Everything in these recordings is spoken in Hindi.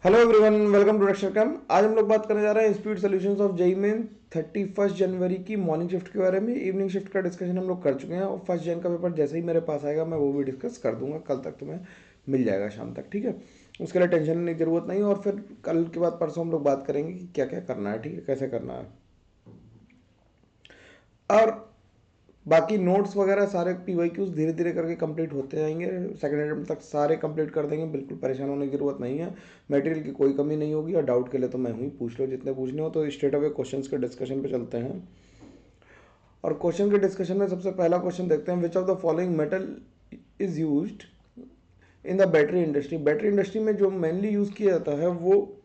Hello everyone, welcome to lecture cam. आज हम लोग बात करने जा रहे हैं speed solutions of JEE main 31 जनवरी की मॉर्निंग शिफ्ट के बारे में। इवनिंग शिफ्ट का डिस्कशन हम लोग कर चुके हैं और फर्स्ट जन का पेपर जैसे ही मेरे पास आएगा मैं वो भी डिस्कस कर दूंगा। कल तक तुम्हें मिल जाएगा, शाम तक, ठीक है। उसके लिए टेंशन लेने की जरूरत नहीं। और फिर कल के बाद परसों हम लोग बात करेंगे कि क्या क्या करना है, ठीक है, कैसे करना है। और बाकी नोट्स वगैरह सारे पीवाईक्यूज धीरे धीरे करके कंप्लीट होते जाएंगे। सेकेंड अटेम्प्ट तक सारे कंप्लीट कर देंगे, बिल्कुल परेशान होने की जरूरत नहीं है। मटेरियल की कोई कमी नहीं होगी और डाउट के लिए तो मैं हूँ, पूछ लो जितने पूछने हो। तो स्ट्रेट अवे क्वेश्चंस के डिस्कशन पे चलते हैं। और क्वेश्चन के डिस्कशन में सबसे पहला क्वेश्चन देखते हैं, which of the following metal is used in the battery industry. Battery industry में जो मेनली यूज़ किया जाता है, वो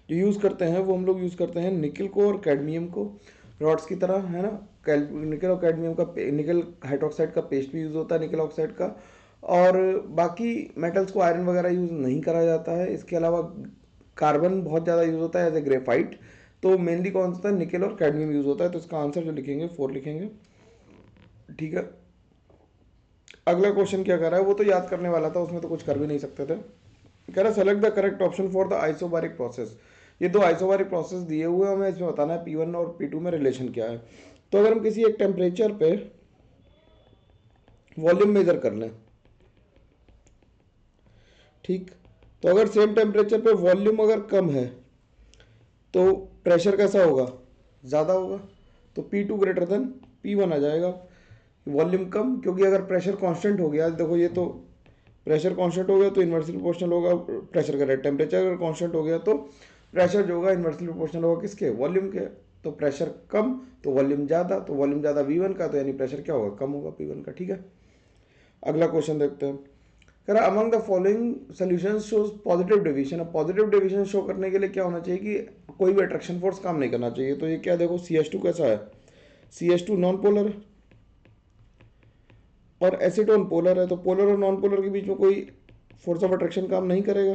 जो यूज़ करते हैं वो हम लोग यूज़ करते हैं निकल को और कैडमियम को, रॉड्स की तरह, है ना। निकल और कैडमियम का निकल हाइड्रोक्साइड का पेस्ट भी यूज़ होता है, निकल ऑक्साइड का। और बाकी मेटल्स को आयरन वगैरह यूज़ नहीं करा जाता है। इसके अलावा कार्बन बहुत ज़्यादा यूज़ होता है एज ए ग्रेफाइट। तो मेनली कौन सा था, निकल और कैडमियम यूज़ होता है। तो इसका आंसर जो लिखेंगे 4 लिखेंगे, ठीक है। अगला क्वेश्चन क्या कर रहा है, वो तो याद करने वाला था, उसमें तो कुछ कर भी नहीं सकते थे। कह रहा select the correct option for the isobaric process. ये दो आइसोबारिक प्रोसेस दिए हुए हैं, हमें इसमें बताना है P1 और P2 में रिलेशन क्या है। तो अगर हम किसी एक टेम्परेचर पे वॉल्यूम मेजर कर लें, ठीक, तो अगर सेम टेम्परेचर पे वॉल्यूम अगर कम है तो प्रेशर कैसा होगा, ज़्यादा होगा। तो P2 ग्रेटर देन P1 आ जाएगा। वॉल्यूम कम, क्योंकि अगर प्रेशर कांस्टेंट हो गया, देखो ये तो प्रेशर कांस्टेंट हो गया तो इन्वर्सली प्रोपोर्शनल होगा प्रेशर का रेट। टेम्परेचर अगर कांस्टेंट हो गया तो प्रेशर जो होगा इन्वर्सली प्रोपोर्शनल होगा किसके, वॉल्यूम के। तो प्रेशर कम तो वॉल्यूम ज़्यादा, तो वॉल्यूम ज़्यादा V1 का, तो यानी प्रेशर क्या होगा, कम होगा P1 का, ठीक है। अगला क्वेश्चन देखते हैं। कह रहा among the following solution shows positive deviation. अब पॉजिटिव डेविएशन शो करने के लिए क्या होना चाहिए कि कोई भी अट्रैक्शन फोर्स काम नहीं करना चाहिए। तो ये क्या, देखो CH2 कैसा है, CH2 नॉन पोलर है और एसीटोन पोलर है। तो पोलर और नॉन पोलर के बीच में कोई फोर्स ऑफ अट्रैक्शन काम नहीं करेगा।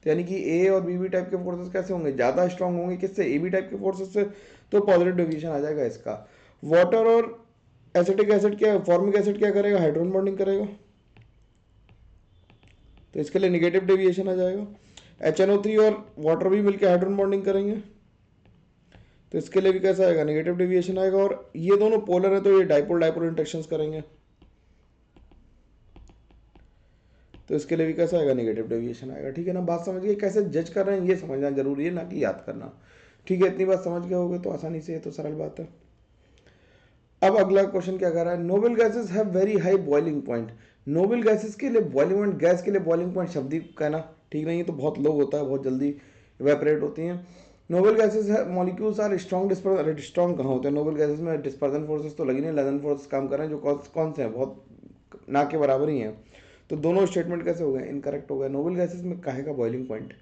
तो यानी कि ए और बी टाइप के फोर्सेस कैसे होंगे, ज़्यादा स्ट्रांग होंगे किससे, ए बी टाइप के फोर्सेस से। तो पॉजिटिव डेविएशन आ जाएगा इसका। वाटर और एसिटिक एसिड क्या, फॉर्मिक एसिड क्या करेगा, हाइड्रोजन बॉन्डिंग करेगा, तो इसके लिए निगेटिव डेविएशन आ जाएगा। HNO3 और वाटर भी मिलकर हाइड्रोजन बॉन्डिंग करेंगे, तो इसके लिए भी कैसा आएगा, निगेटिव डेविएशन आएगा। और ये दोनों पोलर है तो ये डाइपोल डाइपोल इंटरेक्शंस करेंगे, तो इसके लिए भी कैसा आएगा, नेगेटिव डेविएशन आएगा, ठीक है ना। बात समझिए, कैसे जज कर रहे हैं ये समझना जरूरी है, ना कि याद करना, ठीक है। इतनी बात समझ गए होगे तो आसानी से, ये तो सरल बात है। अब अगला क्वेश्चन क्या कर रहा है, noble gases have very high boiling point. Noble gases के लिए बॉइलिंग पॉइंट, गैस के लिए बॉइलिंग पॉइंट शब्द ही कहना ठीक नहीं है, तो बहुत लो होता है, बहुत जल्दी इवेपरेट होती हैं। Noble gases molecules are strong dispersion. Strong कहाँ होते हैं नोबल गैसेस में, डिस्पर्सन फोर्सेस तो लगी नहीं, लेजन फोर्स काम कर रहे हैं, जो कौन से हैं, बहुत ना के बराबर ही हैं। तो दोनों स्टेटमेंट कैसे हो गए, इनकरेक्ट हो गए। नोबल गैसेस में काहे का बॉइलिंग पॉइंट।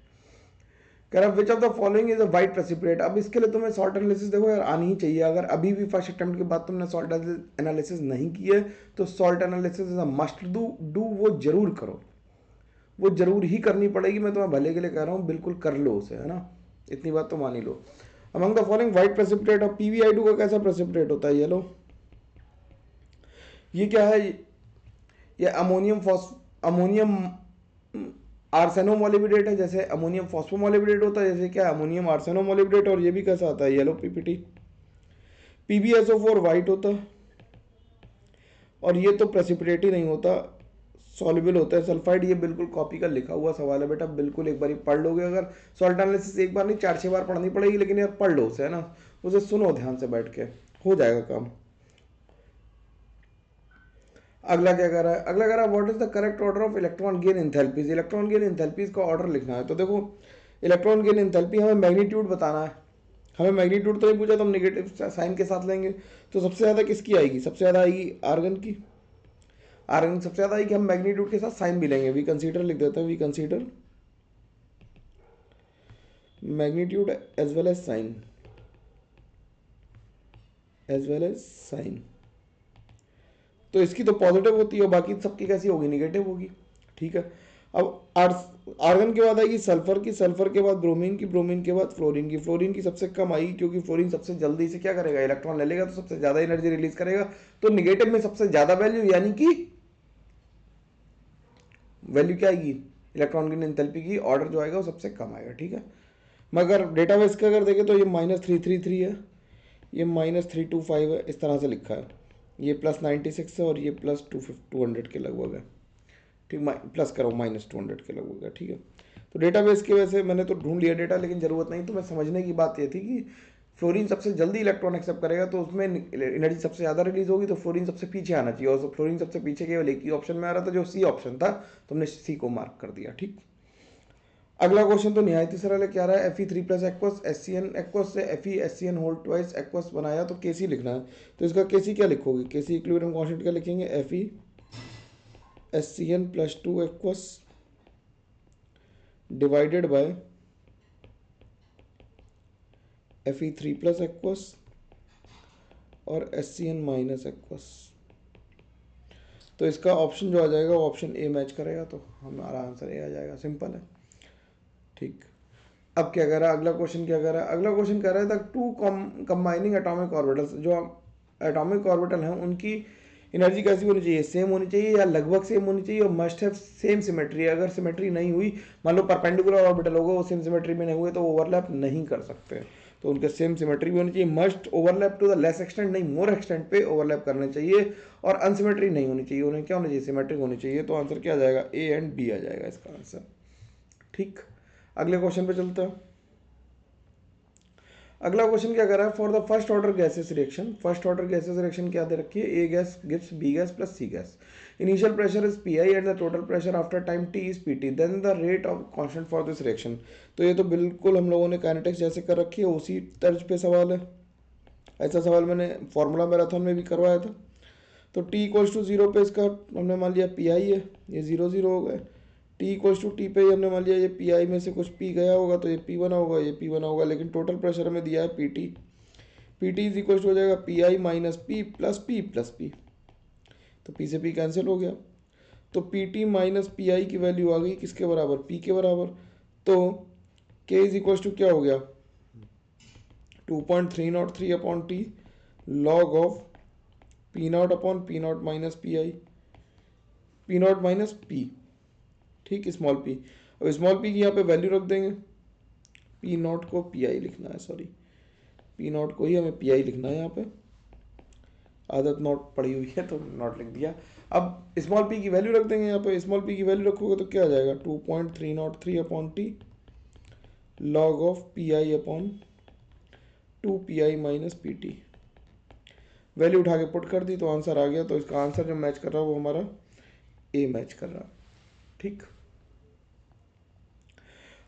कह रहा which of the following is a white precipitate. अब इसके लिए तुम्हें सॉल्ट एनालिसिस देखो यार आनी ही चाहिए। अगर अभी भी फर्स्ट अटेम्प्ट के बाद तुमने सॉल्ट एनालिसिस नहीं की है तो salt analysis is a must do वो जरूर करो, वो जरूर ही करनी पड़ेगी। मैं तुम्हें भले के लिए कह रहा हूँ, बिल्कुल कर लो उसे, है ना, इतनी बात तो मान ही लो। Among the following white precipitate, अब PbI2 का कैसा प्रेसिपिटेट होता है, ये लो, ये क्या है, ये अमोनियम आर्सेनोमोलिबिडेट है। जैसे अमोनियम फॉस्फोमोलिबिडेट होता है, जैसे क्या अमोनियम आर्सेनोमोलिबिडेट। और ये भी कैसा आता है, येलो PPT। PbSO4 वाइट होता है और ये तो प्रेसिपिटेट ही नहीं होता, सॉल्युबल होता है सल्फाइड। ये बिल्कुल कॉपी का लिखा हुआ सवाल है बेटा, बिल्कुल एक बार पढ़ लोगे। अगर सॉल्ट एनालिसिस एक बार नहीं 4-6 बार पढ़नी पड़ेगी, लेकिन यार पढ़ लो उसे, है ना, उसे सुनो ध्यान से बैठ के, हो जाएगा काम। अगला क्या कर रहा है, अगला कह रहा है what is the correct order of electron gain enthalpies. Electron gain enthalpies का ऑर्डर लिखना है। तो देखो इलेक्ट्रॉन गेन एंथैल्पी हमें मैग्नीट्यूड बताना है। हमें मैग्नीट्यूड तो नहीं पूछा, तो हम निगेटिव साइन के साथ लेंगे। तो सबसे ज़्यादा किसकी आएगी, सबसे ज़्यादा आएगी आर्गन की। आर्गन सबसे ज़्यादा आएगी, हम मैग्नीट्यूड के साथ साइन भी लेंगे, वी कंसीडर लिख देते हैं, we consider magnitude as well as sign, as well as sign. तो इसकी तो पॉजिटिव होती है और बाकी सबकी कैसी होगी, निगेटिव होगी, ठीक है। अब आर्गन के बाद आएगी सल्फर की, सल्फर के बाद ब्रोमीन की, ब्रोमीन के बाद फ्लोरीन की। फ्लोरीन की सबसे कम आएगी क्योंकि फ्लोरीन सबसे जल्दी से क्या करेगा, इलेक्ट्रॉन ले लेगा, तो सबसे ज्यादा एनर्जी रिलीज करेगा। तो निगेटिव में सबसे ज्यादा वैल्यू, यानी कि वैल्यू क्या आएगी, इलेक्ट्रॉन की एंथैल्पी की ऑर्डर जो आएगा वो सबसे कम आएगा, ठीक है। मगर डेटाबेस का अगर देखें तो ये -333 है, ये -325 है, इस तरह से लिखा है। ये +96 है और ये +200 के लगभग है, ठीक, प्लस करो -200 के लगभग है, ठीक है। तो डेटाबेस की वजह से मैंने तो ढूंढ लिया डेटा, लेकिन ज़रूरत नहीं। तो मैं समझने की बात ये थी कि फ्लोरीन सबसे जल्दी इलेक्ट्रॉन एक्सेप्ट करेगा तो उसमें एनर्जी सबसे ज़्यादा रिलीज होगी, तो फ्लोरीन सबसे पीछे आना चाहिए, और फ्लोरीन सबसे पीछे केवल एक ही ऑप्शन में आ रहा था जो सी ऑप्शन था, तो हमने सी को मार्क कर दिया, ठीक। अगला क्वेश्चन तो निहायत ही सरल है, क्या रहा है, Fe3 plus aqueous SCN aqueous से Fe SCN whole twice aqueous बनाया, तो Kc लिखना है। तो इसका Kc क्या लिखोगे, Kc इक्विलिब्रियम कांस्टेंट क्या लिखेंगे, Fe SCN plus 2 aqueous divided by Fe3 plus aqueous और SCN माइनस एक्वस। तो इसका ऑप्शन जो आ जाएगा वो ऑप्शन ए मैच करेगा, तो हमारा आंसर ए आ जाएगा, सिंपल है, ठीक। अब क्या कर रहा है अगला क्वेश्चन, क्या कर रहा है अगला क्वेश्चन, कर रहा है the two combining atomic orbitals, जो एटॉमिक ऑर्बिटल हैं उनकी एनर्जी कैसी होनी चाहिए, सेम होनी चाहिए या लगभग सेम होनी चाहिए, और मस्ट हैव सेम सिमेट्री। अगर सिमेट्री नहीं हुई, मान लो परपेंडिकुलर ऑर्बिटल होगा, वो सेम सिमेट्री में नहीं हुए तो ओवरलैप नहीं कर सकते, तो उनके सेम सिमेट्री भी होनी चाहिए। Must overlap to the less extent, नहीं मोर एक्सटेंट पे ओवरलैप करने चाहिए, और अनसिमेट्री नहीं होनी चाहिए, उन्हें क्या होनी चाहिए, सिमेट्रिक होनी चाहिए। तो आंसर क्या आ जाएगा, ए एंड बी आ जाएगा इसका आंसर, ठीक। अगले क्वेश्चन पे चलते हैं। अगला क्वेश्चन क्या कर रहा है, for the first order gases reaction, first order gases reaction क्या दे रखी है, A gas gives B gas plus C gas, initial pressure is Pi and the total pressure after time T is Pt, then the rate of constant for this reaction. तो ये तो बिल्कुल हम लोगों ने काइनेटिक्स जैसे कर रखी है, उसी तर्ज पे सवाल है। ऐसा सवाल मैंने फॉर्मूला मैराथन में भी करवाया था। तो T इक्वल्स टू 0 पे इसका हमने मान लिया Pi है, ये 0 0 हो गए। T इक्वल्स टू टी पे ही हमने मान लिया ये Pi में से कुछ P गया होगा, तो ये P बना होगा, ये P बना होगा, लेकिन टोटल प्रेशर हमें दिया है Pt। Pt इज इक्वल्स हो जाएगा Pi minus P plus P plus P, तो P से P कैंसिल हो गया। तो Pt माइनस Pi की वैल्यू आ गई किसके बराबर, P के बराबर। तो K इज इक्वल्स टू क्या हो गया, 2.303 upon T log of P0 upon P0 minus Pi, P0 minus P, ठीक, स्मॉल p। अब स्मॉल p की यहाँ पे वैल्यू रख देंगे, P0 को Pi लिखना है, सॉरी P0 को ही हमें Pi लिखना है, यहाँ पे आदत नोट पड़ी हुई है तो नोट लिख दिया। अब स्मॉल p की वैल्यू रख देंगे, यहाँ पे स्मॉल p की वैल्यू रखोगे तो क्या आ जाएगा, 2.303 upon T log of Pi upon 2Pi minus Pt, value उठा के पुट कर दी तो आंसर आ गया। तो इसका आंसर जो मैच कर रहा है वो हमारा ए मैच कर रहा है, ठीक।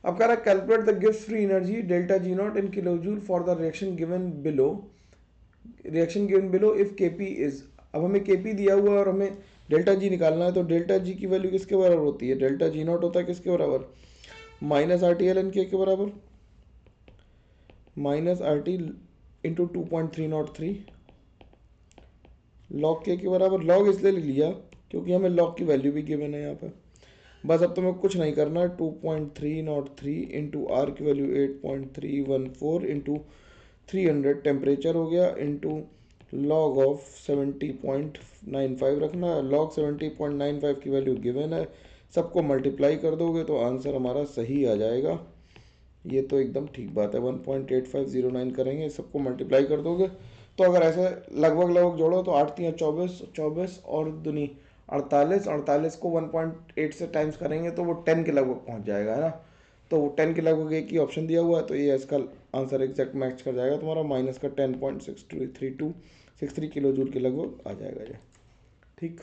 अब कह रहा है calculate the gives free energy delta G not in kilojoule for the reaction given below, reaction given below if KP is. अब हमें केपी दिया हुआ है और हमें डेल्टा जी निकालना है, तो डेल्टा जी की वैल्यू किसके बराबर होती है, डेल्टा जी नॉट होता है किसके बराबर, minus R T L N के बराबर, minus R T into 2.303 log के बराबर। लॉग इसलिए लिया क्योंकि हमें लॉग की वैल्यू भी गिवन है यहाँ पे। बस अब तुम्हें कुछ नहीं करना है, 2.303 इंटू आर की वैल्यू 8.314 इंटू 300 टेम्परेचर हो गया, इंटू लॉग ऑफ 70.95 रखना है। लॉग 70.95 की वैल्यू गिवन है, सबको मल्टीप्लाई कर दोगे तो आंसर हमारा सही आ जाएगा। ये तो एकदम ठीक बात है, 1.8509 करेंगे, सबको मल्टीप्लाई कर दोगे तो अगर ऐसे लगभग लगभग जोड़ो तो 8 3 24, 24 और दुनी 48, 48 को 1.8 से टाइम्स करेंगे तो वो 10 के लगभग पहुंच जाएगा, है ना। तो वो 10 के लगभग एक ही ऑप्शन दिया हुआ है, तो ये इसका आंसर एग्जैक्ट मैच कर जाएगा तुम्हारा, माइनस का 10.623263 किलो जूल के लगभग आ जाएगा ये, ठीक।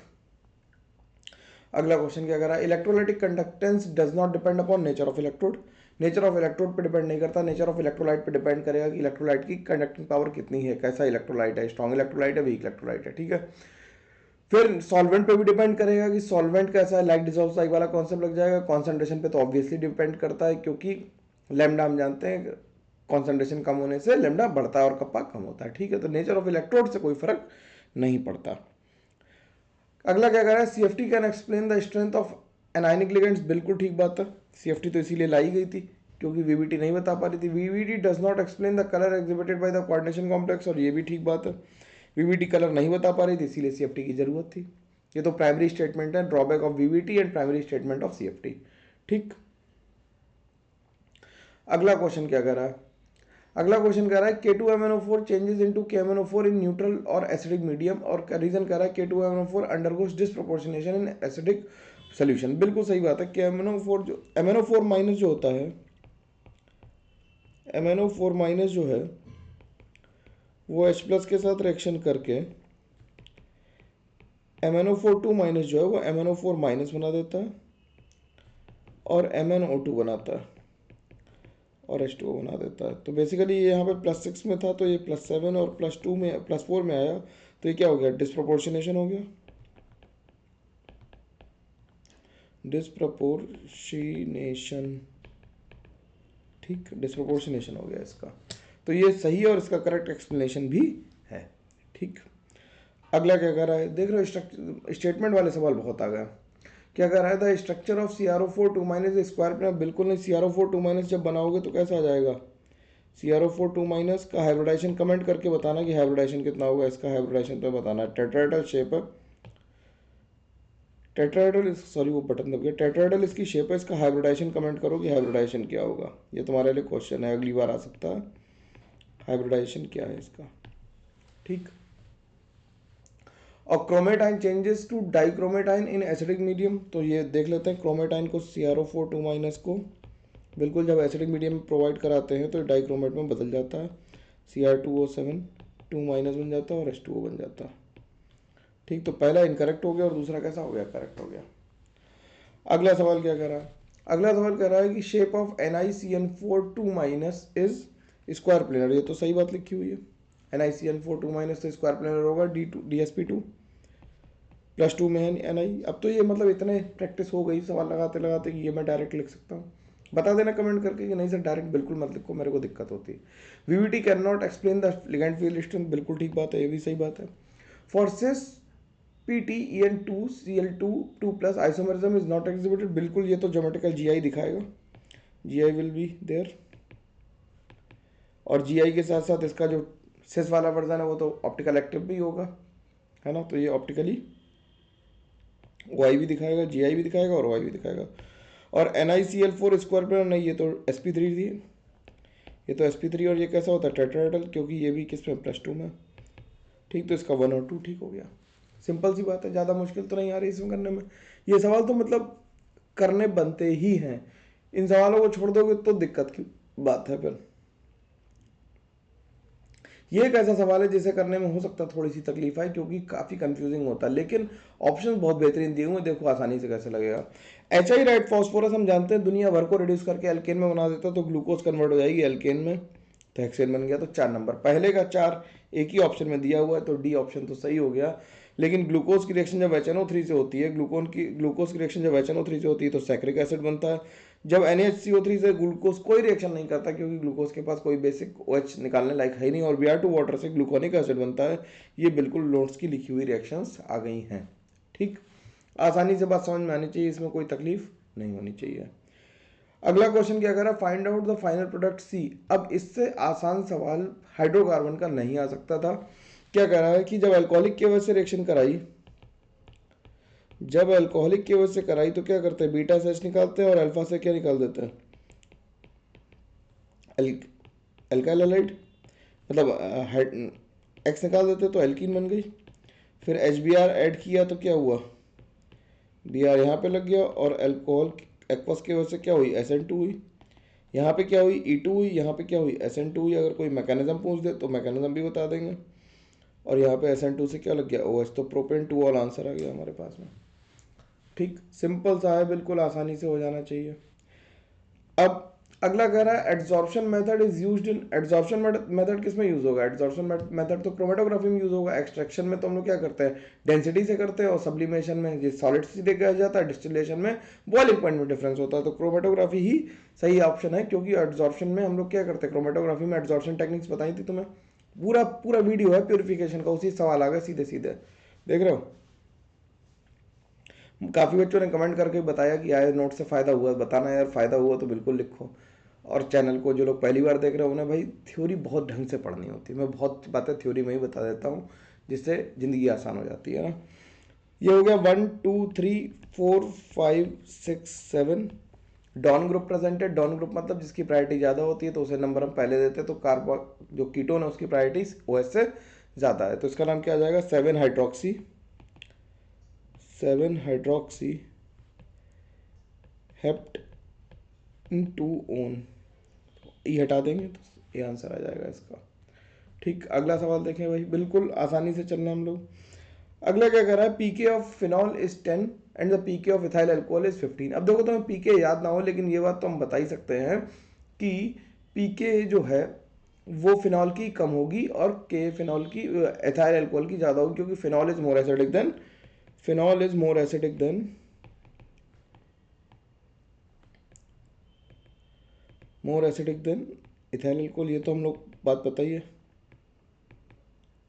अगला क्वेश्चन क्या कर रहा है, electrolytic conductance does not depend upon nature of electrode. Nature of electrode पे डिपेंड नहीं करता, नेचर ऑफ इलेक्ट्रोलाइट पे डिपेंड करेगा कि इलेक्ट्रोलाइट की कंडक्टिंग पावर कितनी है, कैसा इलेक्ट्रोलाइट है, स्ट्रॉन्ग इलेक्ट्रोलाइट है, वीक इलेक्ट्रोलाइट है, ठीक है। फिर सॉल्वेंट पे भी डिपेंड करेगा कि सॉल्वेंट कैसा है, लाइक डिजॉल्व साइक वाला कॉन्सेप्ट लग जाएगा। कॉन्सेंट्रेशन पे तो ऑब्वियसली डिपेंड करता है, क्योंकि लैम्डा हम जानते हैं कॉन्सेंट्रेशन कम होने से लैम्डा बढ़ता है और कप्पा कम होता है, ठीक है। तो नेचर ऑफ इलेक्ट्रोड से कोई फर्क नहीं पड़ता। अगला क्या कह रहा है, CFT can explain the strength of anionic ligands, बिल्कुल ठीक बात है। CFT तो इसीलिए लाई गई थी क्योंकि VBT नहीं बता पा रही थी। VBT does not explain the colour exhibited by the coordination complex, और ये भी ठीक बात है, VBT कलर नहीं बता पा रही थी इसीलिए CFT की जरूरत थी। ये तो प्राइमरी स्टेटमेंट है, drawback of VBT and primary statement of CFT, ठीक। अगला क्वेश्चन क्या कह रहा है, अगला क्वेश्चन कह रहा है K2MnO4 changes into KMnO4 in neutral और एसिडिक मीडियम, और रीजन कह रहा है K2MnO4 undergoes disproportionation in acidic solution. बिल्कुल सही बात है। KMnO4 जो MnO4 माइनस जो होता है, MnO4 माइनस जो है वो H प्लस के साथ रिएक्शन करके MnO4 माइनस जो है वो MnO4 माइनस बना देता है और MnO2 बनाता है और H2O बना देता है। तो बेसिकली ये यहाँ पे +6 में था तो ये +7 और +2 में +4 में आया, तो ये क्या हो गया, डिसप्रोपोर्शनेशन हो गया, डिसप्रोपोर्शनेशन। ठीक, डिसप्रोपोर्शनेशन हो गया इसका। तो ये सही है और इसका करेक्ट एक्सप्लेनेशन भी है। ठीक। अगला क्या कह रहा है, देख रहे हो स्टेटमेंट वाले सवाल बहुत आ गए। क्या कह रहा है, the structure of CrO4 2- square planar. बिल्कुल नहीं, CrO4 2- जब बनाओगे तो कैसा आ जाएगा, CrO4 2- का हाइब्रिडाइजेशन कमेंट करके बताना कि हाइब्रिडाइजेशन कितना होगा, इसका हाइब्रिडाइजेशन तो बताना है। टेट्राहेड्रल शेप है, टेट्राहेड्रल, सॉरी वो बटन दब गया, टेट्राहेड्रल इसकी शेप है, इसका हाइब्रिडाइजेशन कमेंट करो कि हाइब्रिडाइजेशन क्या होगा। ये तुम्हारे लिए क्वेश्चन है, अगली बार आ सकता है, हाइब्रिडाइजेशन क्या है इसका। ठीक। और chromate ion changes to dichromate ion in acidic medium. तो ये देख लेते हैं, क्रोमेटाइन को CrO4 2- को बिल्कुल जब एसिडिक मीडियम में प्रोवाइड कराते हैं तो डाइक्रोमेट में बदल जाता है, Cr2O7 2- बन जाता है और H2O बन जाता है। ठीक, तो पहला इनकरेक्ट हो गया और दूसरा कैसा हो गया, करेक्ट हो गया। अगला सवाल क्या कह रहा है, अगला सवाल कह रहा है कि shape of NiCN4 2- is square planar. ये तो सही बात लिखी हुई है, NiCN4 2- तो स्क्वायर प्लेनर होगा DsP2 +2 में है Ni। अब तो ये मतलब इतने प्रैक्टिस हो गई सवाल लगाते लगाते कि ये मैं डायरेक्ट लिख सकता हूँ। बता देना कमेंट करके कि नहीं सर डायरेक्ट बिल्कुल मत लिखो, मेरे को दिक्कत होती है। VVT can not explain the ligand field strength. बिल्कुल ठीक बात है, ये भी सही बात है। For cis PTEN2Cl2 2+ isomerism is not exhibited. बिल्कुल, ये तो ज्योमेट्रिकल GI दिखाएगा, GI विल बी देयर। और GI के साथ साथ इसका जो सिस वाला वर्जन है वो तो ऑप्टिकल एक्टिव भी होगा, है ना, तो ये ऑप्टिकली OI भी दिखाएगा, GI भी दिखाएगा और OI भी दिखाएगा। और NiCl4 स्क्वायर प्लेनर नहीं, ये तो sp3 थी, ये तो sp3। और ये कैसा होता है, टेट्राहेड्रल, क्योंकि ये भी किस में, +2 में। ठीक, तो इसका 1 और 2 ठीक हो गया। सिंपल सी बात है, ज़्यादा मुश्किल तो नहीं आ रही इसमें करने में। ये सवाल तो मतलब करने बनते ही हैं, इन सवालों को छोड़ दोगे तो दिक्कत की बात है फिर। ये एक ऐसा सवाल है जिसे करने में हो सकता है थोड़ी सी तकलीफ है क्योंकि काफ़ी कंफ्यूजिंग होता है, लेकिन ऑप्शन बहुत बेहतरीन दिए हुए, देखो आसानी से कैसे लगेगा। HI राइट फॉस्फोरस हम जानते हैं दुनिया भर को रिड्यूस करके एल्केन में बना देता है, तो ग्लूकोज कन्वर्ट हो जाएगी एल्केन में, तो हेक्सेन बन गया। तो 4 नंबर, पहले का 4 एक ही ऑप्शन में दिया हुआ है, तो डी ऑप्शन तो सही हो गया। लेकिन ग्लूकोज की रिएक्शन जब HNO3 से होती है, ग्लूकोज की रिएक्शन जब HNO3 से होती है तो सैक्रिक एसिड बनता है। जब NaHCO3 से ग्लूकोज कोई रिएक्शन नहीं करता क्योंकि ग्लूकोज के पास कोई बेसिक OH निकालने लायक है ही नहीं, और Br2 वाटर से ग्लूकोनिक एसिड बनता है। ये बिल्कुल नोट्स की लिखी हुई रिएक्शंस आ गई हैं। ठीक, आसानी से बात समझ में आनी चाहिए, इसमें कोई तकलीफ नहीं होनी चाहिए। अगला क्वेश्चन क्या कर रहा है, find out the final product C। अब इससे आसान सवाल हाइड्रोकार्बन का नहीं आ सकता था। क्या कह रहा है कि जब अल्कोहलिक की वजह से रिएक्शन कराई, जब अल्कोहलिक की वजह से कराई तो क्या करते हैं, बीटा से H निकालते हैं और अल्फा से क्या निकाल देते हैं, अल्काइल हैलाइड, मतलब एक्स निकाल देते तो एल्कीन बन गई। फिर HBr ऐड किया तो क्या हुआ, Br यहाँ पे लग गया, और अल्कोहल एक्वस की वजह से क्या हुई, SN2 हुई। यहाँ पे क्या हुई, E2 हुई, यहाँ पे क्या हुई, SN2 हुई। अगर कोई मैकेनिज्म पूछ दे तो मैकेनिज्म भी बता देंगे। और यहाँ पे SN2 से क्या लग गया, OH, तो प्रोपेन 2 ऑल आंसर आ गया हमारे पास में। ठीक, सिंपल सा है, बिल्कुल आसानी से हो जाना चाहिए। अब अगला कह रहा है adsorption method is used in. Adsorption method किस में यूज होगा, एड्सॉर्प्शन मेथड तो क्रोमेटोग्राफी में यूज होगा। एक्सट्रैक्शन में तो हम लोग क्या करते हैं, डेंसिटी से करते हैं, और सब्लिमेशन में ये सॉलिड से देखा जाता है, डिस्टिलेशन में बॉइलिंग पॉइंट में डिफरेंस होता है। तो क्रोमेटोग्राफी ही सही ऑप्शन है, क्योंकि एड्सॉर्प्शन में हम लोग क्या करते हैं, क्रोमेटोग्राफी में एड्सॉर्प्शन टेक्निक्स बताई थी तुम्हें, पूरा पूरा वीडियो है प्योरिफिकेशन का, उसी सवाल आ गए सीधे सीधे, देख रहे हो। काफ़ी बच्चों ने कमेंट करके बताया कि यार नोट से फ़ायदा हुआ, बताना यार फ़ायदा हुआ तो बिल्कुल लिखो। और चैनल को जो लोग पहली बार देख रहे हो उन्हें भाई थ्योरी बहुत ढंग से पढ़नी होती है, मैं बहुत बातें थ्योरी में ही बता देता हूँ जिससे ज़िंदगी आसान हो जाती है ना। ये हो गया 1 2 3 4 5 6 7 डॉन ग्रुप प्रेजेंट है, डॉन ग्रुप मतलब जिसकी प्रायोरिटी ज़्यादा होती है तो उसे नंबर हम पहले देते हैं, तो कार्बो जो कीटोन है उसकी प्रायोरिटी OH से ज़्यादा है, तो इसका नाम क्या आ जाएगा, 7 हाइड्रोक्सी हेप्ट 2 ओन, ई हटा देंगे तो ये आंसर आ जाएगा इसका। ठीक, अगला सवाल देखें भाई, बिल्कुल आसानी से चलना हम लोग। अगला क्या कह रहा है, pK of phenol is 10 and the pK of ethyl alcohol is 15। अब देखो तुम्हें पीके याद ना हो, लेकिन ये बात तो हम बता ही सकते हैं कि पीके जो है वो फिनॉल की कम होगी और के फिनॉल की एथाइल अल्कोहल की ज़्यादा होगी, क्योंकि phenol is more acidic then ethyl alcohol, ये तो हम लोग बात बताइए।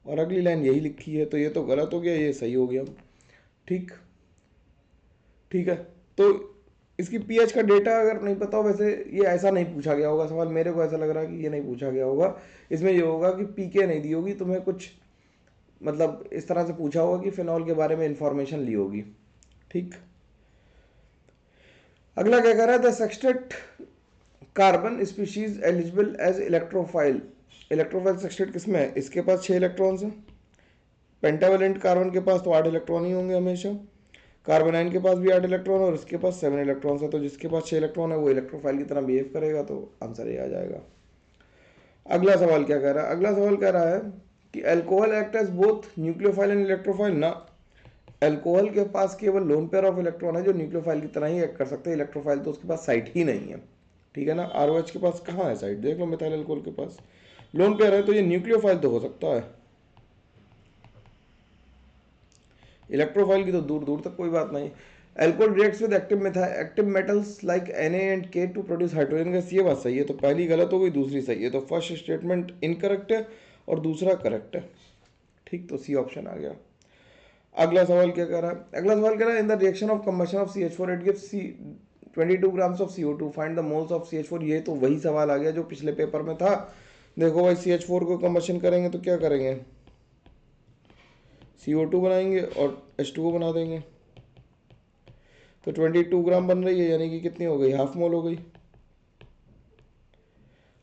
और अगली लाइन यही लिखी है, तो ये तो गलत हो गया, ये सही हो गया। ठीक ठीक है, तो इसकी पीएच का डेटा अगर नहीं पता हो, वैसे ये ऐसा नहीं पूछा गया होगा सवाल, मेरे को ऐसा लग रहा है कि ये नहीं पूछा गया होगा। इसमें ये होगा कि पीके नहीं दी होगी तुम्हें, कुछ मतलब इस तरह से पूछा होगा कि फिनॉल के बारे में इंफॉर्मेशन ली होगी। ठीक, अगला क्या कह रहा है, the sextet carbon species eligible as electrophile. Electrophile sextet किसमें है, इसके पास 6 इलेक्ट्रॉन्स हैं। पेंटावेलेंट कार्बन के पास तो 8 इलेक्ट्रॉन ही होंगे हमेशा। कार्बोनाइन के पास भी 8 इलेक्ट्रॉन और इसके पास 7 इलेक्ट्रॉन्स है, तो जिसके पास 6 इलेक्ट्रॉन है वो इलेक्ट्रोफाइल की तरह बिहेव करेगा, तो आंसर ये आ जाएगा। अगला सवाल क्या कह रहा है, अगला सवाल कह रहा है कि alcohol act as both nucleophile and electrophile ना। अल्कोहल के पास केवल लोन पेयर ऑफ इलेक्ट्रॉन है जो न्यूक्लियोफाइल की तरह ही एक्ट कर सकते हैं, इलेक्ट्रोफाइल तो उसके पास साइट ही नहीं है। ठीक है ना, आरओएच के पास कहाँ है साइट, देख लो मिथाइल अल्कोहल के पास लोन पेयर है, तो ये न्यूक्लियोफाइल तो हो सकता है, इलेक्ट्रोफाइल की तो दूर दूर तक कोई बात नहीं। Alcohol reacts with active metals like Na and K to produce hydrogen gas, ये बात सही है, तो पहली गलत हो गई, दूसरी सही है, तो फर्स्ट स्टेटमेंट इनकरेक्ट है और दूसरा करेक्ट है। ठीक, तो सी ऑप्शन आ गया। अगला सवाल क्या कह रहा है, अगला सवाल कह रहा है in the reaction of combustion of CH4 it gives 22 grams of CO2 find the moles of CH4। ये तो वही सवाल आ गया जो पिछले पेपर में था। देखो भाई, CH4 को कंबशन करेंगे तो क्या करेंगे, CO2 बनाएंगे और H2O बना देंगे, तो 22 ग्राम बन रही है, यानी कि कितनी हो गई, हाफ मोल हो गई।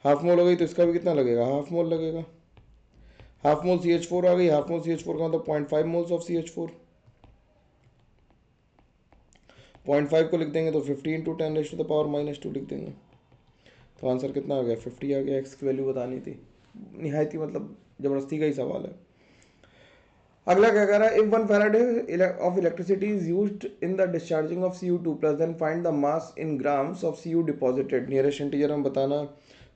हाफ मोल हो गई तो इसका भी कितना लगेगा, हाफ मोल लगेगा। हाफ मोल CH4 आ गई, हाफ मोल CH4 का मतलब 0.5 मोल्स ऑफ CH4। 0.5 को लिख देंगे तो 50 इंटू 10⁻⁻² लिख देंगे, तो आंसर कितना आ गया, 50 आ गया। एक्स की वैल्यू बतानी थी, निहायत ही मतलब ज़बरदस्ती का ही सवाल है। अगला क्या कह रहा है, if 1 faraday of electricity is used in the discharging of Cu2 plus then find the mass in grams of Cu deposited, nearest integer हम बताना।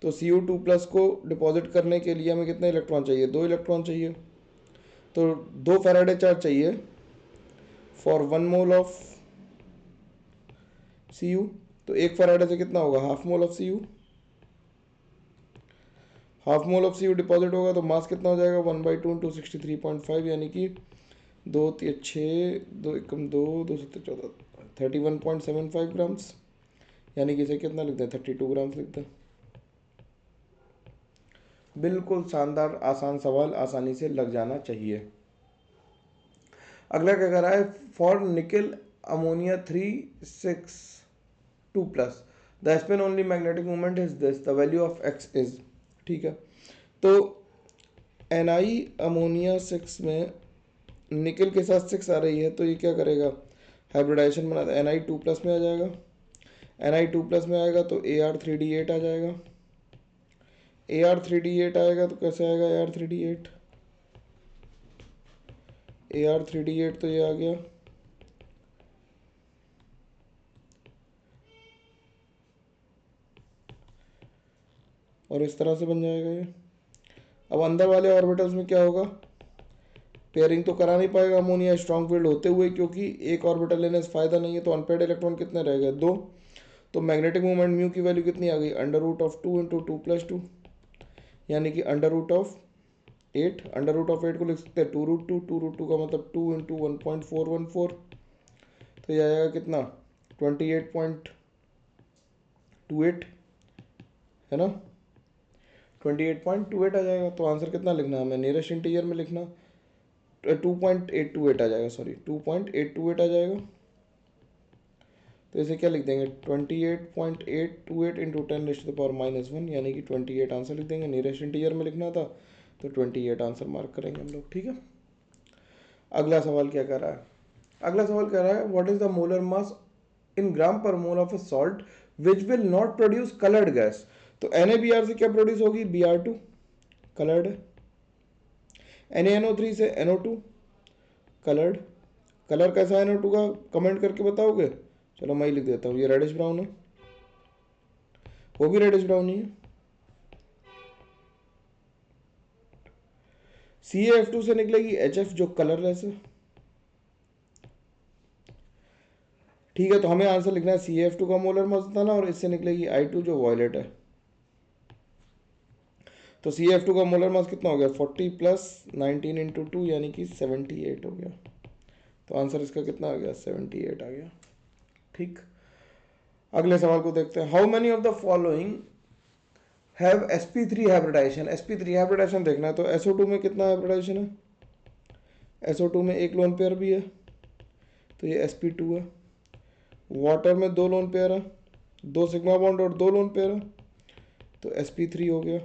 तो Cu2 प्लस को डिपॉजिट करने के लिए हमें कितने इलेक्ट्रॉन चाहिए, 2 इलेक्ट्रॉन चाहिए, तो 2 फैराडे चार्ज चाहिए फॉर 1 मोल ऑफ Cu। तो 1 फैराडे से कितना होगा, half mole of Cu। Half mole of Cu deposit होगा तो मास कितना हो जाएगा, 1/2 इंटू 63.5, यानी कि 2×6 2 एकम 2 2 7 14 31.75 ग्राम्स, यानी कि इसे कितना लिखते हैं, 32 ग्राम्स लिखते हैं। बिल्कुल शानदार आसान सवाल, आसानी से लग जाना चाहिए। अगला क्या कर रहा है, फॉर निकल ammonia 362 plus the spin only magnetic moment is this, the value of x is. ठीक है, तो Ni अमोनिया 6 में निकल के साथ 6 आ रही है, तो ये क्या करेगा, हाइब्रिडाइजेशन बना दे, Ni2 प्लस में आ जाएगा। Ni2 प्लस में आएगा तो Ar3D8 आ जाएगा। Ar3D8 आएगा तो कैसे आएगा, Ar3D8 तो ये आ गया, और इस तरह से बन जाएगा ये। अब अंदर वाले ऑर्बिटल्स में क्या होगा, पेयरिंग तो करा नहीं पाएगा अमोनिया स्ट्रॉन्ग फील्ड होते हुए, क्योंकि एक ऑर्बिटल लेने से फायदा नहीं है, तो अनपेड इलेक्ट्रॉन कितने रह गए, 2। तो मैग्नेटिक मोमेंट म्यू की वैल्यू कितनी आ गई, √2 इंटू 2+2, यानी कि √8। √8 को लिख सकते हैं 2√2, 2√2 का मतलब 2 इंटू 1.414, तो ये आएगा कितना, 28.28 है ना, 28.28 आ जाएगा। तो आंसर कितना लिखना है हमें, नियरेस्ट इंटीजर में लिखना, 2.828 आ जाएगा, सॉरी 2.828 आ जाएगा। तो इसे क्या लिख देंगे 28.828 इंटू 10⁻⁻1 यानी कि 28 आंसर लिख देंगे। नियरेस्ट इंटीजर में लिखना था तो 28 आंसर मार्क करेंगे हम लोग, ठीक है। अगला सवाल क्या कह रहा है, अगला सवाल कह रहा है what is the molar mass in gram per mole of a salt which will not produce coloured gas. तो NaBr से क्या प्रोड्यूस होगी, Br2 कलर्ड, NaNO3 से NO2 कलर्ड। कलर कैसा है NO2 का कमेंट करके बताओगे, चलो मैं ही लिख देता हूँ, ये रेडिश ब्राउन है, वो भी रेडिश ब्राउन ही है। CaF2 से निकलेगी HF जो कलरलेस है, ठीक है। तो हमें आंसर लिखना है CaF2 का मोलर मास बताना और इससे निकलेगी I2 जो वॉयलेट है। तो CaF2 का मोलर मास कितना हो गया 40 प्लस 19 इंटू 2 यानी कि 78 हो गया। तो आंसर इसका कितना आ गया 78 आ गया, ठीक। अगले सवाल को देखते हैं, how many of the following have sp3 hybridization. sp3 hybridization देखना है तो SO2 में कितना हाइब्रिडाइजेशन है, SO2 में एक लोन पेयर भी है तो ये sp2 है। वाटर में दो लोन पेयर है, दो सिग्मा बॉन्ड और दो लोन पेयर है तो sp3 हो गया।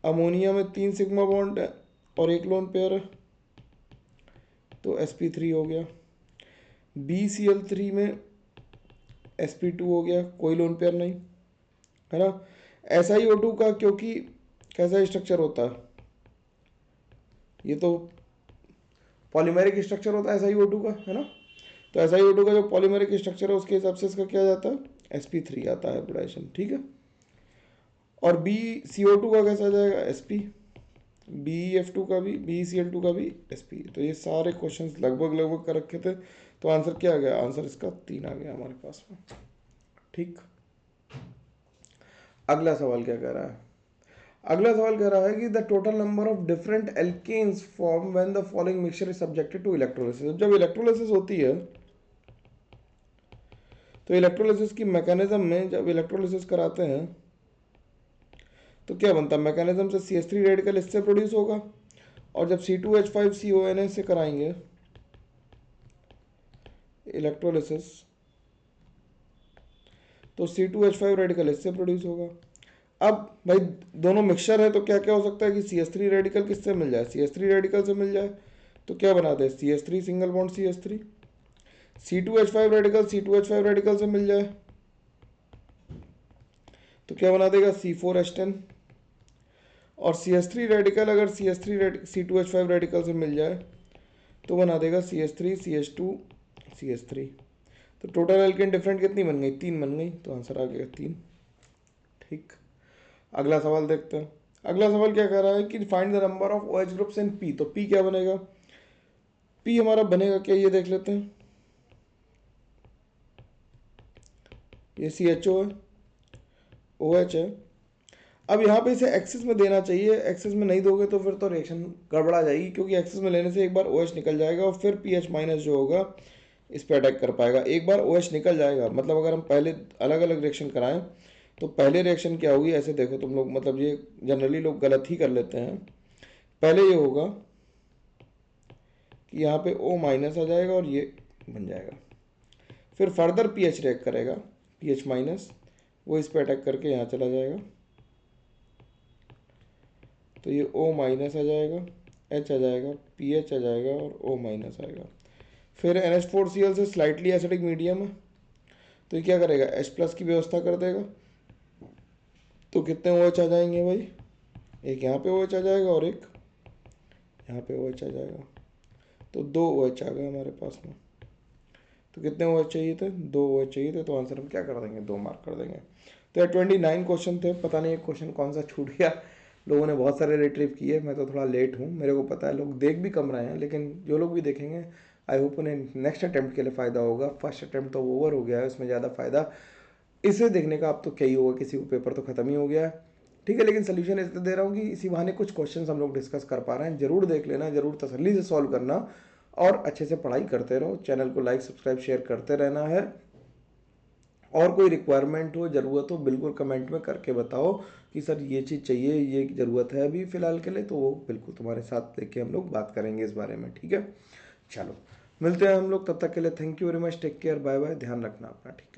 अमोनिया में 3 सिग्मा बॉन्ड है और एक लोन पेयर है तो sp3 हो गया। BCl3 में sp2 हो गया, कोई लोन पेयर नहीं है ना। SiO2 का क्योंकि कैसा स्ट्रक्चर होता है, ये तो पॉलीमेरिक स्ट्रक्चर होता है SiO2 का, है ना। तो SiO2 का जो पॉलीमेरिक स्ट्रक्चर है उसके हिसाब से इसका क्या जाता है sp3 आता है हाइब्रिडाइजेशन, ठीक है। और BCO2 का कैसा जाएगा sp, BeF2 का भी, BeCl2 का भी sp। तो ये सारे क्वेश्चंस लगभग लगभग कर रखे थे, तो आंसर क्या आ गया, आंसर इसका 3 आ गया हमारे पास में, ठीक। अगला सवाल क्या कह रहा है, अगला सवाल कह रहा है कि the total number of different alkenes form when the following mixture is subjected to electrolysis. जब इलेक्ट्रोलिसिस होती है तो इलेक्ट्रोलिसिस की मैकेनिज्म में जब इलेक्ट्रोलिसिस कराते हैं तो क्या बनता है, मैकेनिज्म से CH3 रेडिकल इससे प्रोड्यूस होगा और जब C2H5CONA से कराएंगे इलेक्ट्रोलिसिस तो C2H5 रेडिकल इससे प्रोड्यूस होगा। अब भाई दोनों मिक्सचर है तो क्या क्या हो सकता है कि CH3 रेडिकल किससे मिल जाए, CH3 रेडिकल से मिल जाए तो क्या बना दे CH3 single bond CH3, C2H5 radical C2H5 radical से मिल जाए तो क्या बना देगा C4H10 और CH3 रेडिकल अगर C2H5 रेडिकल से मिल जाए तो बना देगा CH3 CH2 CH3। तो टोटल एल्केन डिफरेंट कितनी बन गई, 3 बन गई, तो आंसर आ गया 3, ठीक। अगला सवाल देखते हैं, अगला सवाल क्या कह रहा है कि find the number of OH groups in P। तो P क्या बनेगा, P हमारा बनेगा क्या, ये देख लेते हैं, ये CHO है, OH है। अब यहाँ पे इसे एक्सिस में देना चाहिए, एक्सिस में नहीं दोगे तो फिर तो रिएक्शन गड़बड़ा जाएगी, क्योंकि एक्सिस में लेने से एक बार OH निकल जाएगा और फिर PH माइनस जो होगा इस पर अटैक कर पाएगा। एक बार OH निकल जाएगा, मतलब अगर हम पहले अलग अलग रिएक्शन कराएं तो पहले रिएक्शन क्या होगी, ऐसे देखो तुम लोग, मतलब ये जनरली लोग गलत ही कर लेते हैं। पहले ये होगा कि यहाँ पे O माइनस आ जाएगा और ये बन जाएगा, फिर फर्दर PH रिएक्ट करेगा, PH माइनस वो इस पर अटैक करके यहाँ चला जाएगा तो ये O माइनस आ जाएगा, H आ जाएगा, PH आ जाएगा और O माइनस आएगा। फिर NH4Cl से स्लाइटली एसिडिक मीडियम है तो ये क्या करेगा H प्लस की व्यवस्था कर देगा, तो कितने OH आ जाएंगे भाई, एक यहाँ पे OH आ जाएगा और एक यहाँ पे OH आ जाएगा, तो 2 OH आ गए हमारे पास में। तो कितने OH चाहिए थे, 2 OH चाहिए थे, तो आंसर हम क्या कर देंगे 2 मार्क कर देंगे। तो 29 क्वेश्चन थे, पता नहीं एक क्वेश्चन कौन सा छूट गया, लोगों ने बहुत सारे रिट्रीव किए, मैं तो थोड़ा लेट हूँ, मेरे को पता है लोग देख भी कम रहे हैं, लेकिन जो लोग भी देखेंगे आई होप उन्हें नेक्स्ट अटैम्प्ट के लिए फ़ायदा होगा। फर्स्ट अटैम्प्ट तो ओवर हो गया है, उसमें ज़्यादा फ़ायदा इसे देखने का अब तो क्या ही होगा, किसी को पेपर तो ख़त्म ही हो गया है, ठीक है। लेकिन सोल्यूशन इसलिए दे रहा हूँ कि इसी बहाने कुछ क्वेश्चन हम लोग डिस्कस कर पा रहे हैं, जरूर देख लेना, जरूर तसल्ली से सॉल्व करना और अच्छे से पढ़ाई करते रहो। चैनल को लाइक सब्सक्राइब शेयर करते रहना है, और कोई रिक्वायरमेंट हो, ज़रूरत हो, बिल्कुल कमेंट में करके बताओ कि सर ये चीज़ चाहिए, ये ज़रूरत है अभी फ़िलहाल के लिए, तो वो बिल्कुल तुम्हारे साथ लेके हम लोग बात करेंगे इस बारे में, ठीक है। चलो मिलते हैं हम लोग, तब तक के लिए thank you very much, take care, bye bye, ध्यान रखना अपना, ठीक है।